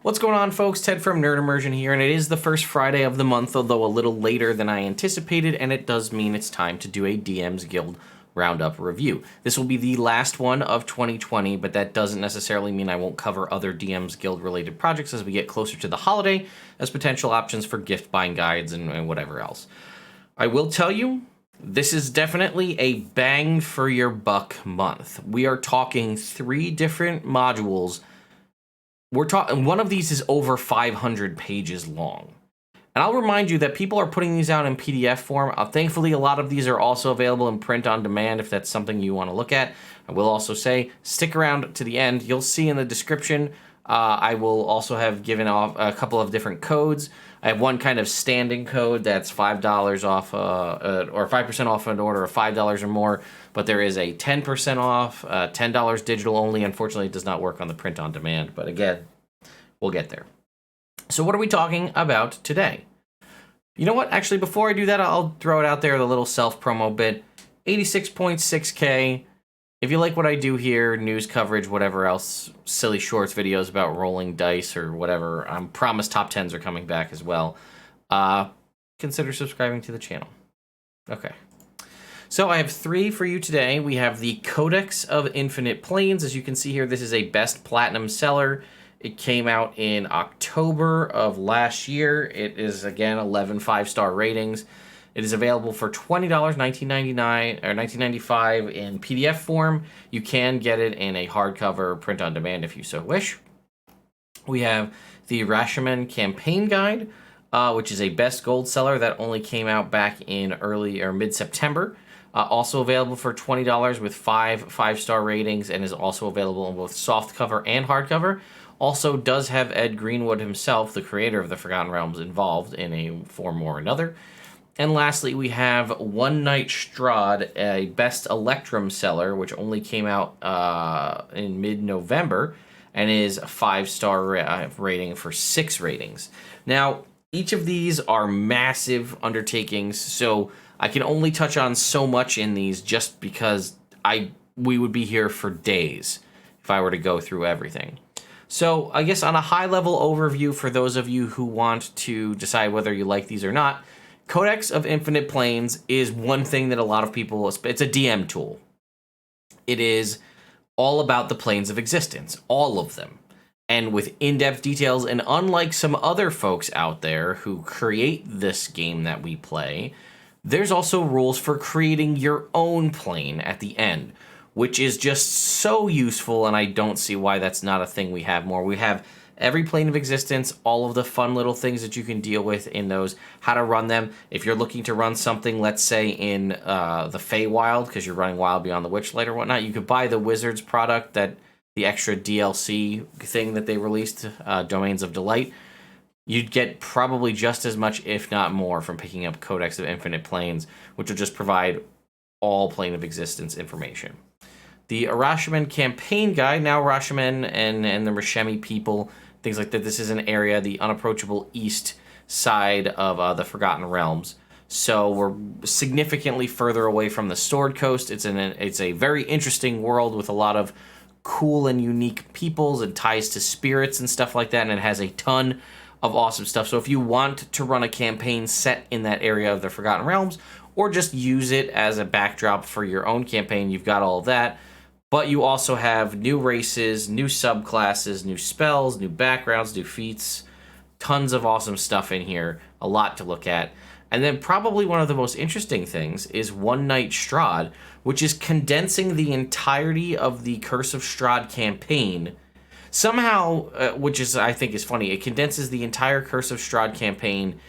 What's going on, folks? Ted from Immersion here, and it is the first Friday of the month, although a little later than I anticipated, and it does mean it's time to do a DM's Guild Roundup review. This will be the last one of 2020, but that doesn't necessarily mean I won't cover other DM's Guild related projects as we get closer to the holiday as potential options for gift buying guides and whatever else. I will tell you, this is definitely a bang for your buck month. We are talking 3 different modules. We're talking, one of these is over 500 pages long. And I'll remind you that people are putting these out in PDF form. Thankfully, a lot of these are also available in print on demand if that's something you want to look at. I will also say, stick around to the end. You'll see in the description, I will also have given off a couple of different codes. I have one kind of standing code that's $5 off, or 5% off an order of $5 or more. But there is a 10% off, $10 digital only. Unfortunately, it does not work on the print on demand. But again, we'll get there. So what are we talking about today? You know what? Actually, before I do that, I'll throw it out there, the little self-promo bit. 86.6K. If you like what I do here, news coverage, whatever else, silly shorts, videos about rolling dice or whatever, I promise top 10s are coming back as well. Consider subscribing to the channel. Okay. So I have 3 for you today. We have the Codex of Infinite Planes. As you can see here, this is a best platinum seller. It came out in October of last year. It is, again, 11 5-star ratings. It is available for $20, $19.99 or $19.95 in PDF form. You can get it in a hardcover print on demand if you so wish. We have the Rashemen campaign guide, which is a best gold seller that only came out back in early or mid-September. Also available for $20 with 5-star ratings and is also available in both softcover and hardcover. Also does have Ed Greenwood himself, the creator of the Forgotten Realms, involved in a form or another. And lastly, we have Night Strahd, a best Electrum seller, which only came out in mid-November and is a 5-star rating for 6 ratings. Now, each of these are massive undertakings, so I can only touch on so much in these just because we would be here for days if I were to go through everything. So I guess on a high-level overview for those of you who want to decide whether you like these or not, Codex of Infinite Planes is one thing that a lot of people, it's a DM tool. It is all about the planes of existence, all of them, and with in-depth details. And unlike some other folks out there who create this game that we play, there's also rules for creating your own plane at the end, which is just so useful, and I don't see why that's not a thing we have more. We have every plane of existence, all of the fun little things that you can deal with in those, how to run them. If you're looking to run something, let's say in the Feywild, because you're running Wild Beyond the Witchlight or whatnot, you could buy the Wizards product, the extra DLC thing that they released, Domains of Delight. You'd get probably just as much, if not more, from picking up Codex of Infinite Planes, which will just provide all plane of existence information. The Rashemen campaign guide, now Rashemen and the Rashemen people, things like that. This is an area, the unapproachable east side of the Forgotten Realms. So we're significantly further away from the Sword Coast. It's a very interesting world with a lot of cool and unique peoples and ties to spirits and stuff like that. And it has a ton of awesome stuff. So if you want to run a campaign set in that area of the Forgotten Realms, or just use it as a backdrop for your own campaign, you've got all of that. But you also have new races, new subclasses, new spells, new backgrounds, new feats, tons of awesome stuff in here, a lot to look at. And then probably one of the most interesting things is Night Strahd, which is condensing the entirety of the Curse of Strahd campaign. Somehow, which is I think is funny, it condenses the entire Curse of Strahd campaign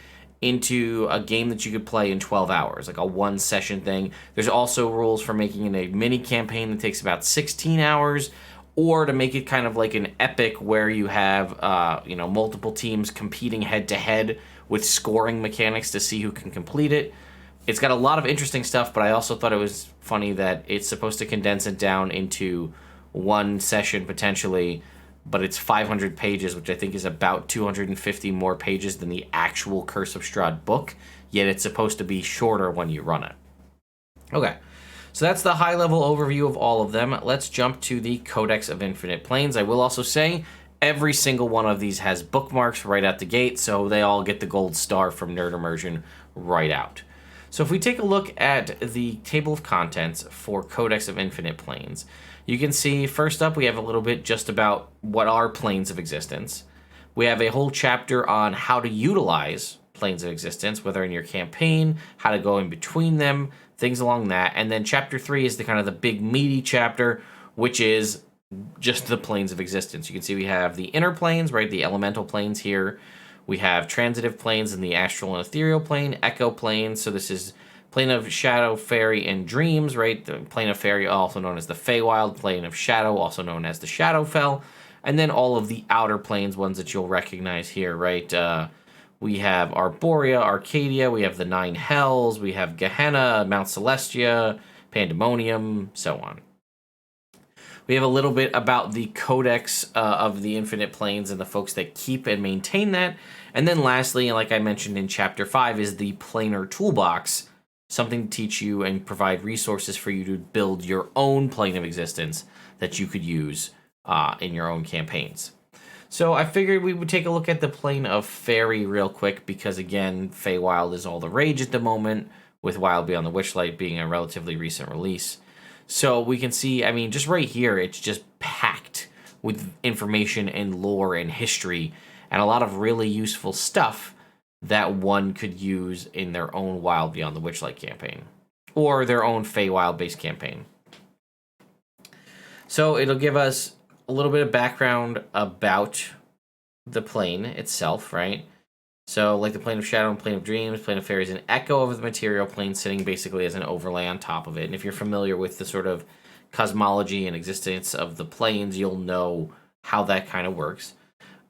into a game that you could play in 12 hours, like a 1-session thing. There's also rules for making it a mini campaign that takes about 16 hours, or to make it kind of like an epic where you have multiple teams competing head-to-head with scoring mechanics to see who can complete it. It's got a lot of interesting stuff, but I also thought it was funny that it's supposed to condense it down into 1 session potentially, but it's 500 pages, which I think is about 250 more pages than the actual Curse of Strahd book, yet it's supposed to be shorter when you run it. Okay, so that's the high-level overview of all of them. Let's jump to the Codex of Infinite Planes. I will also say, Every single one of these has bookmarks right out the gate, so they all get the gold star from Nerd Immersion right out. So if we take a look at the table of contents for Codex of Infinite Planes, you can see first up we have a little bit just about what are planes of existence. We have a whole chapter on how to utilize planes of existence, whether in your campaign, how to go in between them, things along that. And then chapter 3 is the kind of the big meaty chapter, which is just the planes of existence. You can see we have the inner planes, right? The elemental planes here. We have transitive planes in the astral and ethereal plane, echo planes. So this is plane of shadow, fairy, and dreams, right? The plane of fairy, also known as the Feywild, plane of shadow, also known as the Shadowfell, and then all of the outer planes, ones that you'll recognize here, right? We have Arborea, Arcadia, we have the Nine Hells, we have Gehenna, Mount Celestia, Pandemonium, so on. We have a little bit about the Codex of the Infinite Planes and the folks that keep and maintain that. And then lastly, like I mentioned in Chapter 5, is the Planar Toolbox, something to teach you and provide resources for you to build your own plane of existence that you could use in your own campaigns. So I figured we would take a look at the plane of Fairy real quick because, again, Feywild is all the rage at the moment, with Wild Beyond the Witchlight being a relatively recent release. So we can see, I mean, just right here, it's just packed with information and lore and history and a lot of really useful stuff that one could use in their own Wild Beyond the Witchlight campaign or their own Feywild-based campaign. So it'll give us a little bit of background about the plane itself, right? So, like the plane of shadow and plane of dreams, plane of fairies, an echo of the material plane sitting basically as an overlay on top of it. And if you're familiar with the sort of cosmology and existence of the planes, you'll know how that kind of works.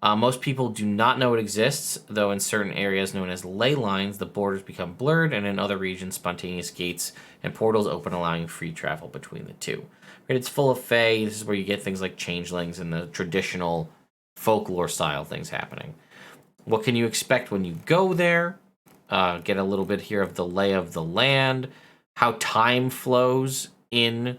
Most people do not know it exists, though in certain areas known as ley lines, the borders become blurred, and in other regions, spontaneous gates and portals open, allowing free travel between the two. Right? It's full of fae. This is where you get things like changelings and the traditional folklore style things happening. What can you expect when you go there? Get a little bit here of the lay of the land, how time flows in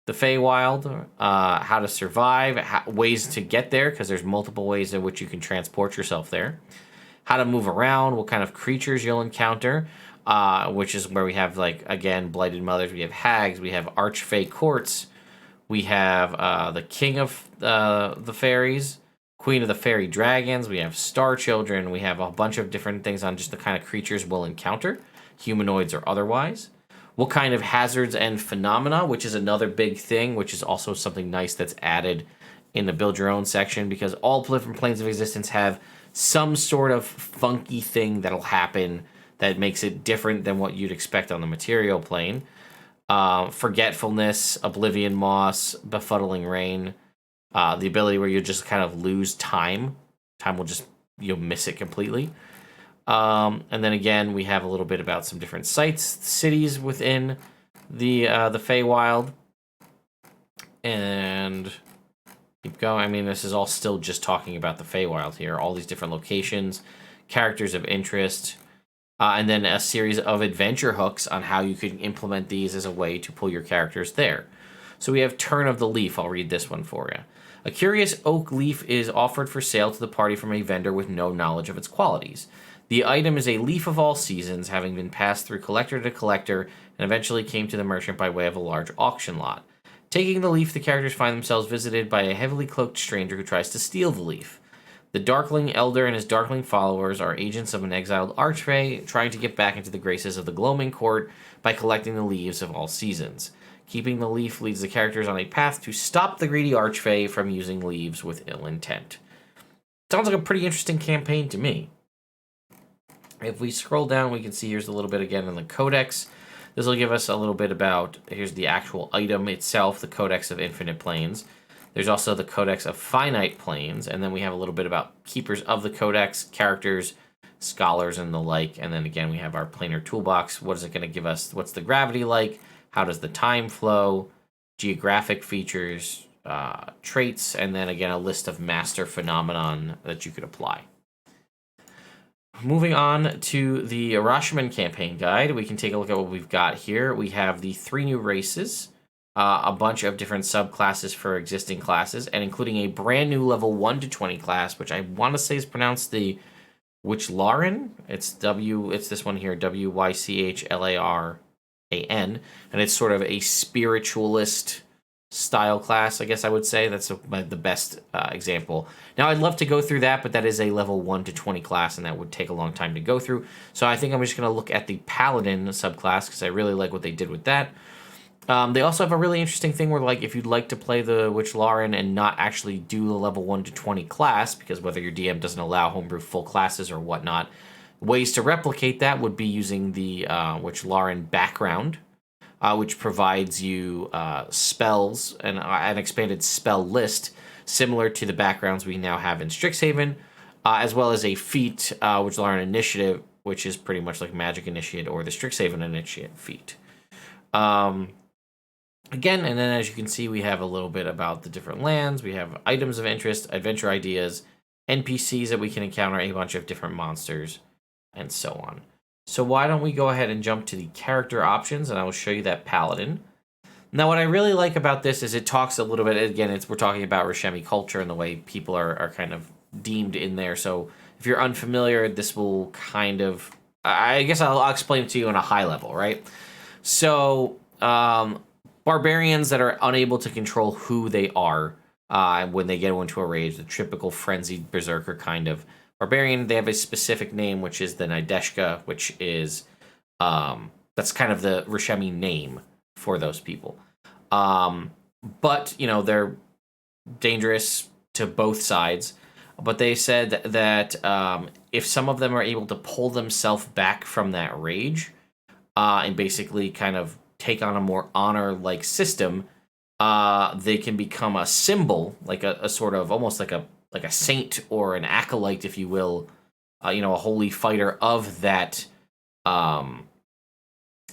the Feywild, how to survive, ways to get there, because there's multiple ways in which you can transport yourself there, how to move around, what kind of creatures you'll encounter, which is where we have, like, again, Blighted Mothers, we have hags, we have Archfey courts, we have the King of the Fairies, Queen of the Fairy Dragons, we have Star Children, we have a bunch of different things on just the kind of creatures we'll encounter, humanoids or otherwise. What kind of hazards and phenomena, which is another big thing, which is also something nice that's added in the Build Your Own section, because all different planes of existence have some sort of funky thing that'll happen that makes it different than what you'd expect on the material plane. Forgetfulness, Oblivion Moss, Befuddling Rain, the ability where you just kind of lose time. Time will just, you'll miss it completely. And then again, we have a little bit about some different sites, cities within the Feywild. And keep going. I mean, this is all still just talking about the Feywild here. All these different locations, characters of interest, and then a series of adventure hooks on how you can implement these as a way to pull your characters there. So we have Turn of the Leaf. I'll read this one for you. A curious oak leaf is offered for sale to the party from a vendor with no knowledge of its qualities. The item is a leaf of all seasons, having been passed through collector to collector, and eventually came to the merchant by way of a large auction lot. Taking the leaf, the characters find themselves visited by a heavily cloaked stranger who tries to steal the leaf. The Darkling Elder and his Darkling followers are agents of an exiled Archfey, trying to get back into the graces of the Gloaming Court by collecting the leaves of all seasons. Keeping the leaf leads the characters on a path to stop the greedy Archfey from using leaves with ill intent. Sounds like a pretty interesting campaign to me. If we scroll down, we can see here's a little bit again in the Codex. This will give us a little bit about, here's the actual item itself, the Codex of Infinite Planes. There's also the Codex of Finite Planes, and then we have a little bit about keepers of the Codex, characters, scholars, and the like. And then again, we have our planar toolbox. What is it going to give us? What's the gravity like? How does the time flow? Geographic features, traits, and then again, a list of master phenomenon that you could apply. Moving on to the Rashemen campaign guide, we can take a look at what we've got here. We have the 3 new races, a bunch of different subclasses for existing classes, and including a brand new level 1 to 20 class, which I want to say is pronounced the Wichlaran. It's this one here, Wychlaran, and it's sort of a spiritualist style class, I guess I would say. That's the best example. Now, I'd love to go through that, but that is a level 1 to 20 class, and that would take a long time to go through. So I think I'm just going to look at the Paladin subclass, because I really like what they did with that. They also have a really interesting thing where, like, if you'd like to play the Wichlaran and not actually do the level 1 to 20 class, because whether your DM doesn't allow homebrew full classes or whatnot, ways to replicate that would be using the Wichlaran background, which provides you spells and an expanded spell list similar to the backgrounds we now have in Strixhaven, as well as a feat, Wichlaran Initiative, which is pretty much like Magic Initiate or the Strixhaven Initiate feat. Again, and then as you can see, we have a little bit about the different lands. We have items of interest, adventure ideas, NPCs that we can encounter, a bunch of different monsters, and so on. So why don't we go ahead and jump to the character options, and I will show you that Paladin. Now, what I really like about this is it talks a little bit, again, we're talking about Rashemen culture and the way people are kind of deemed in there. So if you're unfamiliar, this will kind of, I guess I'll explain it to you on a high level, right? So, barbarians that are unable to control who they are when they get into a rage, the typical frenzied berserker kind of barbarian, they have a specific name, which is the Nideshka, which is, that's kind of the Rashemen name for those people. But, you know, they're dangerous to both sides. But they said that if some of them are able to pull themselves back from that rage and basically kind of take on a more honor-like system, they can become a symbol, like a sort of almost like a saint or an acolyte, if you will, a holy fighter of that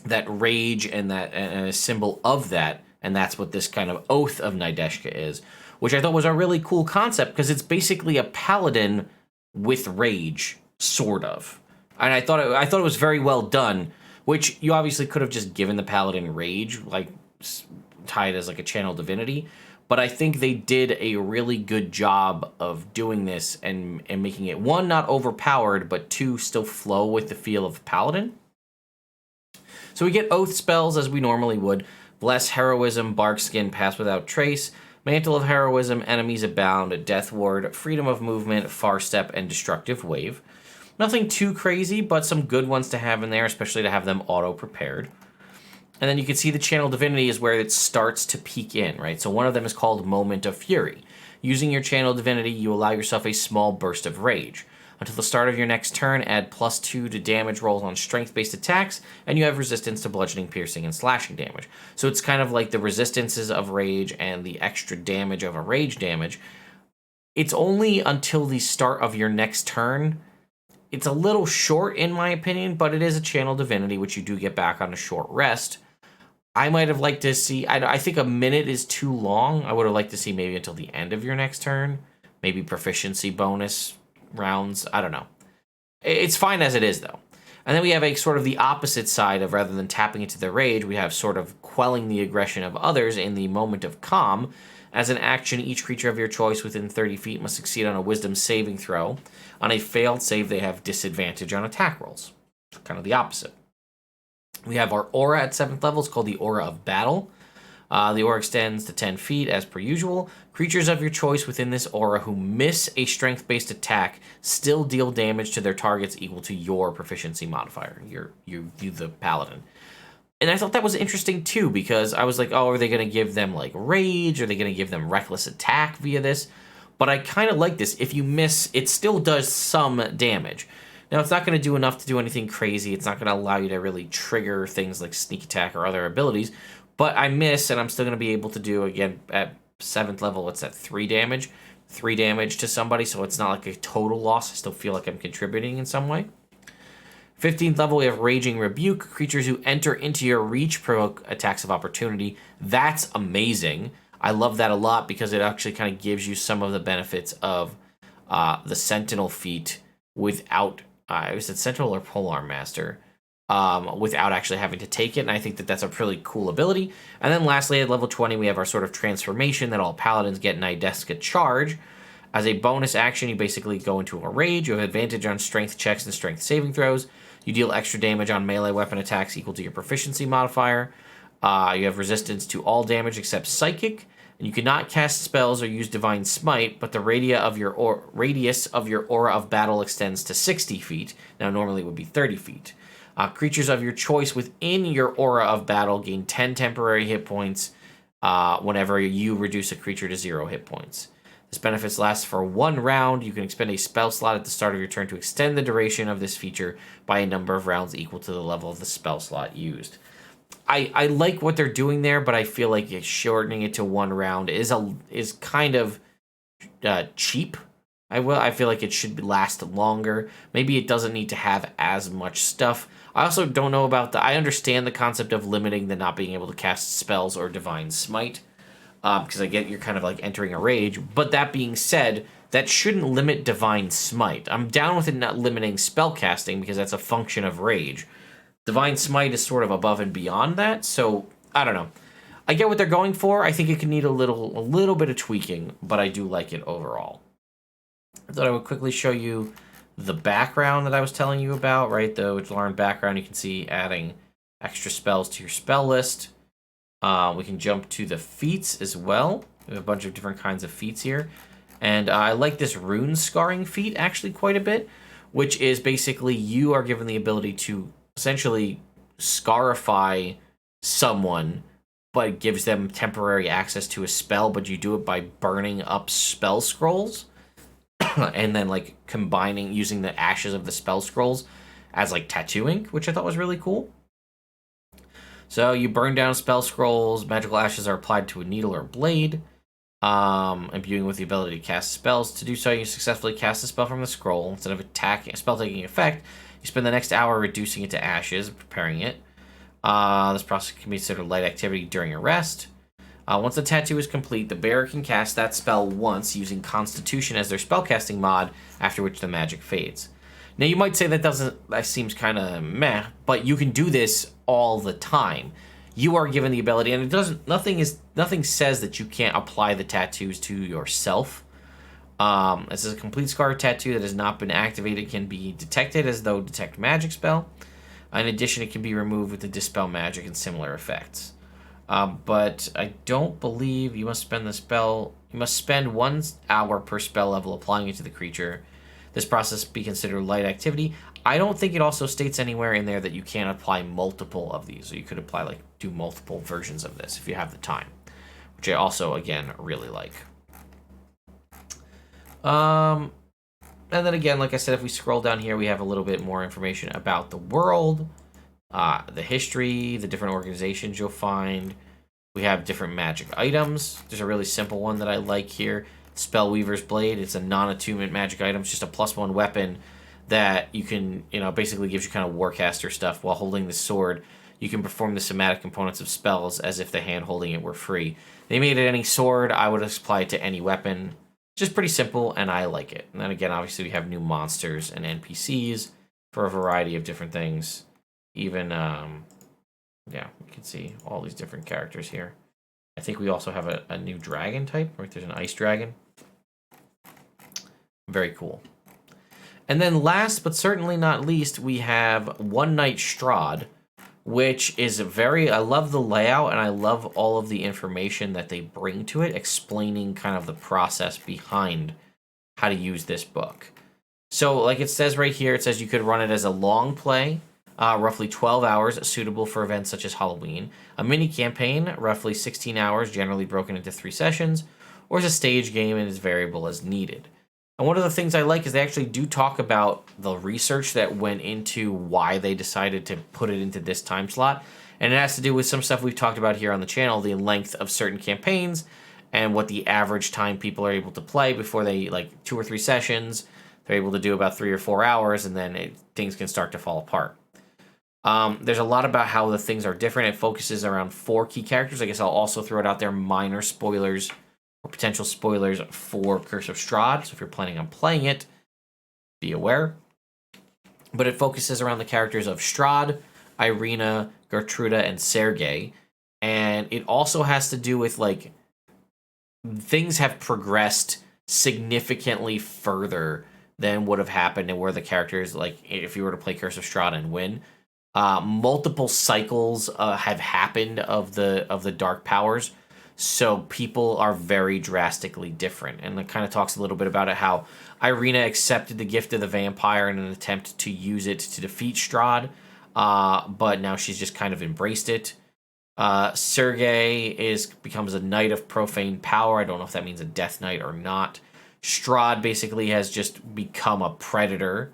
that rage and a symbol of that, and that's what this kind of oath of Nideshka is, which I thought was a really cool concept because it's basically a paladin with rage, sort of, and I thought it was very well done. Which you obviously could have just given the paladin rage, like tied as like a channel divinity, but I think they did a really good job of doing this and making it, one, not overpowered, but two, still flow with the feel of paladin. So we get oath spells as we normally would: Bless, Heroism, Barkskin, Pass Without Trace, Mantle of Heroism, Enemies Abound, Death Ward, Freedom of Movement, Far Step, and Destructive Wave. Nothing too crazy, but some good ones to have in there, especially to have them auto-prepared. And then you can see the Channel Divinity is where it starts to peek in, right? So one of them is called Moment of Fury. Using your Channel Divinity, you allow yourself a small burst of rage. Until the start of your next turn, add +2 to damage rolls on strength-based attacks, and you have resistance to bludgeoning, piercing, and slashing damage. So it's kind of like the resistances of rage and the extra damage of a rage damage. It's only until the start of your next turn. It's a little short, in my opinion, but it is a Channel Divinity, which you do get back on a short rest. I might have liked to see, I think a minute is too long. I would have liked to see maybe until the end of your next turn. Maybe proficiency bonus rounds. I don't know. It's fine as it is, though. And then we have a sort of the opposite side of, rather than tapping into the rage, we have sort of quelling the aggression of others in the Moment of Calm. As an action, each creature of your choice within 30 feet must succeed on a wisdom saving throw. On a failed save, they have disadvantage on attack rolls. Kind of the opposite. We have our aura at 7th level. It's called the Aura of Battle. The aura extends to 10 feet as per usual. Creatures of your choice within this aura who miss a strength-based attack still deal damage to their targets equal to your proficiency modifier. You the paladin. And I thought that was interesting too, because I was like, oh, are they going to give them like rage? Are they going to give them reckless attack via this? But I kind of like this. If you miss, it still does some damage. Now, it's not going to do enough to do anything crazy. It's not going to allow you to really trigger things like sneak attack or other abilities. But I miss, and I'm still going to be able to do, again, at 7th level, it's at 3 damage. 3 damage to somebody, so it's not like a total loss. I still feel like I'm contributing in some way. 15th level, we have Raging Rebuke. Creatures who enter into your reach provoke attacks of opportunity. That's amazing. I love that a lot because it actually kind of gives you some of the benefits of the Sentinel feat without... was it Sentinel or Polearm Master? without actually having to take it, and I think that that's a really cool ability. And then lastly, at level 20, we have our sort of transformation that all paladins get, Nideska Charge. As a bonus action, you basically go into a rage. You have advantage on strength checks and strength saving throws. You deal extra damage on melee weapon attacks equal to your proficiency modifier. You have resistance to all damage except psychic. And you cannot cast spells or use Divine Smite, but the radius of your aura of battle extends to 60 feet. Now, normally it would be 30 feet. Creatures of your choice within your aura of battle gain 10 temporary hit points whenever you reduce a creature to 0 hit points. This benefit lasts for 1 round. You can expend a spell slot at the start of your turn to extend the duration of this feature by a number of rounds equal to the level of the spell slot used. I like what they're doing there, but I feel like shortening it to 1 round is kind of cheap. I feel like it should last longer. Maybe it doesn't need to have as much stuff. I also don't know about I understand the concept of limiting the not being able to cast spells or Divine Smite, because I get you're kind of like entering a rage. But that being said, that shouldn't limit Divine Smite. I'm down with it not limiting spell casting because that's a function of rage. Divine Smite is sort of above and beyond that, so I don't know. I get what they're going for. I think it could need a little bit of tweaking, but I do like it overall. I thought I would quickly show you the background that I was telling you about, right? The Witchlarn background, you can see adding extra spells to your spell list. We can jump to the feats as well. We have a bunch of different kinds of feats here. And I like this rune scarring feat actually quite a bit, which is basically you are given the ability to essentially scarify someone, but it gives them temporary access to a spell, but you do it by burning up spell scrolls and then like using the ashes of the spell scrolls as like tattooing, which I thought was really cool. So you burn down spell scrolls, magical ashes are applied to a needle or blade, imbuing with the ability to cast spells. To do so, you successfully cast a spell from the scroll. Instead of attacking a spell taking effect, you spend the next hour reducing it to ashes, preparing it. This process can be considered light activity during a rest. Once the tattoo is complete, the bearer can cast that spell once using Constitution as their spellcasting mod, after which the magic fades. Now you might say that seems kind of meh, but you can do this all the time. You are given the ability, and nothing says that you can't apply the tattoos to yourself. This is a complete scar tattoo that has not been activated, can be detected as though detect magic spell. In addition, it can be removed with the dispel magic and similar effects. But I don't believe you must spend 1 hour per spell level applying it to the creature. This process be considered light activity. I don't think it also states anywhere in there that you can't apply multiple of these. So you could do multiple versions of this if you have the time, which I also, again, really like. And then again, like I said, if we scroll down here, we have a little bit more information about the world, the history, the different organizations you'll find. We have different magic items. There's a really simple one that I like here. Spellweaver's Blade. It's a non-attunement magic item. It's just a +1 weapon that you can, basically gives you kind of warcaster stuff. While holding the sword, you can perform the somatic components of spells as if the hand holding it were free. They made it any sword. I would apply it to any weapon. Just pretty simple, and I like it. And then again, obviously, we have new monsters and NPCs for a variety of different things. Even, yeah, we can see all these different characters here. I think we also have a new dragon type, right? There's an ice dragon. Very cool. And then last, but certainly not least, we have Night Strahd, which is I love the layout, and I love all of the information that they bring to it, explaining kind of the process behind how to use this book. So, like it says right here, it says you could run it as a long play, roughly 12 hours, suitable for events such as Halloween. A mini campaign, roughly 16 hours, generally broken into 3 sessions, or as a stage game and is variable as needed. And one of the things I like is they actually do talk about the research that went into why they decided to put it into this time slot. And it has to do with some stuff we've talked about here on the channel, the length of certain campaigns and what the average time people are able to play before they, 2 or 3 sessions. They're able to do about 3 or 4 hours, and then things can start to fall apart. There's a lot about how the things are different. It focuses around 4 key characters. I guess I'll also throw it out there, minor spoilers or potential spoilers for Curse of Strahd. So if you're planning on playing it, be aware. But it focuses around the characters of Strahd, Irina, Gertruda, and Sergei. And it also has to do with, like, things have progressed significantly further than would have happened and where the characters, like, if you were to play Curse of Strahd and win. Multiple cycles have happened of the dark powers, so people are very drastically different. And it kind of talks a little bit about it, how Irina accepted the gift of the vampire in an attempt to use it to defeat Strahd, but now she's just kind of embraced it. Sergei becomes a knight of profane power. I don't know if that means a death knight or not. Strahd basically has just become a predator.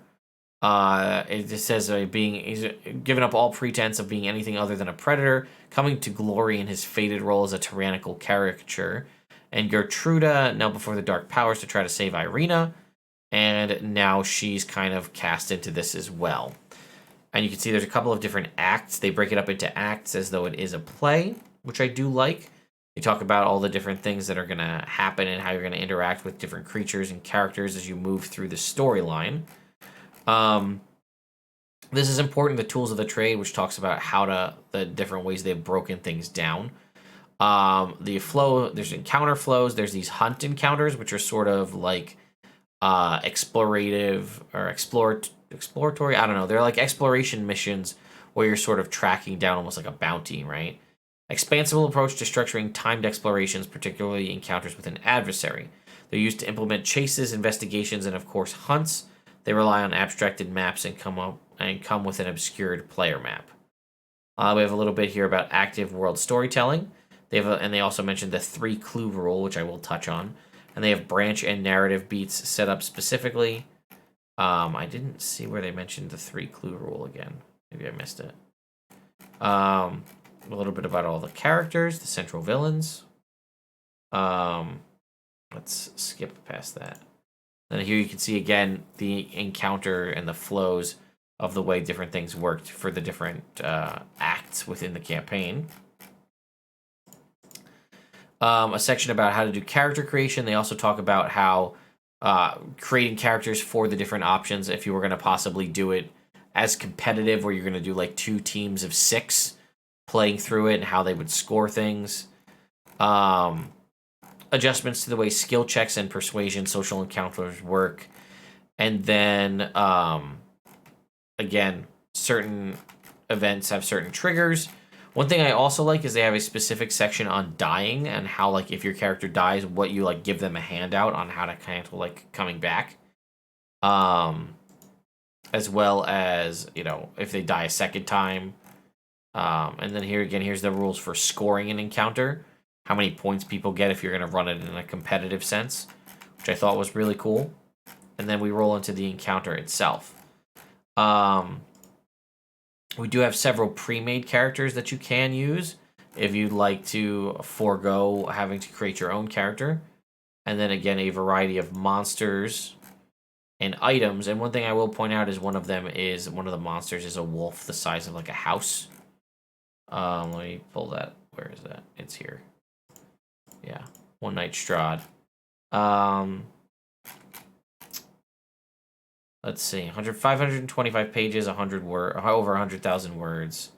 It just says he's given up all pretense of being anything other than a predator, coming to glory in his fated role as a tyrannical caricature. And Gertruda, now before the dark powers to try to save Irina, and now she's kind of cast into this as well. And you can see there's a couple of different acts. They break it up into acts as though it is a play, which I do like. They talk about all the different things that are going to happen and how you're going to interact with different creatures and characters as you move through the storyline. This is important, the tools of the trade, which talks about the different ways they've broken things down. There's encounter flows, there's these hunt encounters, which are sort of like explorative or exploratory. I don't know. They're like exploration missions where you're sort of tracking down almost like a bounty, right? Expansible approach to structuring timed explorations, particularly encounters with an adversary. They're used to implement chases, investigations, and of course hunts. They rely on abstracted maps and come with an obscured player map. We have a little bit here about active world storytelling. They also mentioned the 3 clue rule, which I will touch on. And they have branch and narrative beats set up specifically. I didn't see where they mentioned the 3 clue rule again. Maybe I missed it. A little bit about all the characters, the central villains. Let's skip past that. And here you can see again the encounter and the flows of the way different things worked for the different acts within the campaign. A section about how to do character creation. They also talk about how creating characters for the different options, if you were going to possibly do it as competitive, where you're going to do like 2 teams of 6 playing through it and how they would score things. Adjustments to the way skill checks and persuasion social encounters work. And then, again, certain events have certain triggers. One thing I also like is they have a specific section on dying and how, like, if your character dies, what you, like, give them a handout on how to kind of, like, coming back. As well as, you know, if they die a second time. And then here again, here's the rules for scoring an encounter. How many points people get if you're going to run it in a competitive sense, which I thought was really cool. And then we roll into the encounter itself. We do have several pre-made characters that you can use if you'd like to forego having to create your own character. And then again, a variety of monsters and items. And one thing I will point out is one of the monsters is a wolf the size of like a house. Let me pull that. Where is that? It's here. Yeah, one Night Strahd. Let's see, 525 pages, over 100,000 words.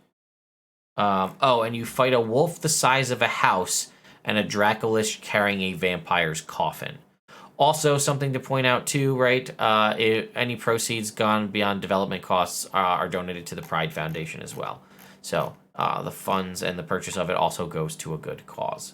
And you fight a wolf the size of a house and a Dracolish carrying a vampire's coffin. Also, something to point out too, right? Any proceeds gone beyond development costs are donated to the Pride Foundation as well. So the funds and the purchase of it also goes to a good cause.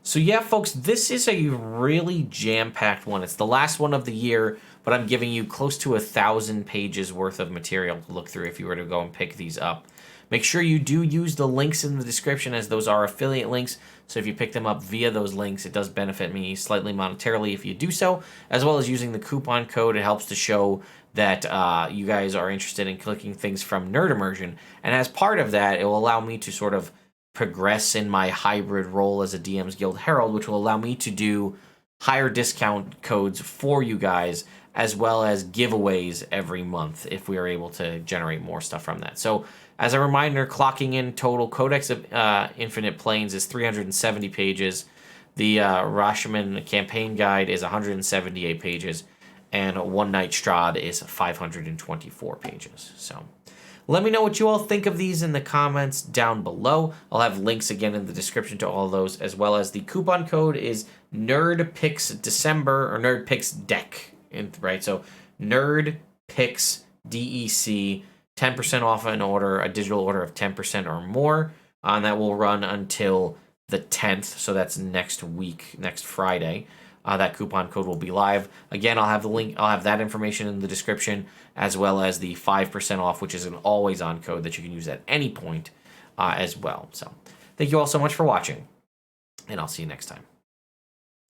So yeah, folks, this is a really jam-packed one. It's the last one of the year, but I'm giving you close to 1,000 pages worth of material to look through if you were to go and pick these up. Make sure you do use the links in the description, as those are affiliate links. So if you pick them up via those links, it does benefit me slightly monetarily if you do so, as well as using the coupon code. It helps to show that you guys are interested in clicking things from Nerd Immersion. And as part of that, it will allow me to sort of progress in my hybrid role as a DM's Guild Herald, which will allow me to do higher discount codes for you guys, as well as giveaways every month if we are able to generate more stuff from that. So as a reminder, clocking in total Codex of Infinite Planes is 370 pages. The Rashemen campaign guide is 178 pages. And One Night Strahd is 524 pages. So Let me know what you all think of these in the comments down below. I'll have links again in the description to all those, as well as the coupon code is NerdPicksDecember, or NerdPicksDec, right? So NerdPicksDEC, 10% off an order, a digital order of 10% or more, and that will run until the 10th, so that's next week, next Friday. That coupon code will be live. Again, I'll have the link, I'll have that information in the description, as well as the 5% off, which is an always-on code that you can use at any point as well. So thank you all so much for watching, and I'll see you next time.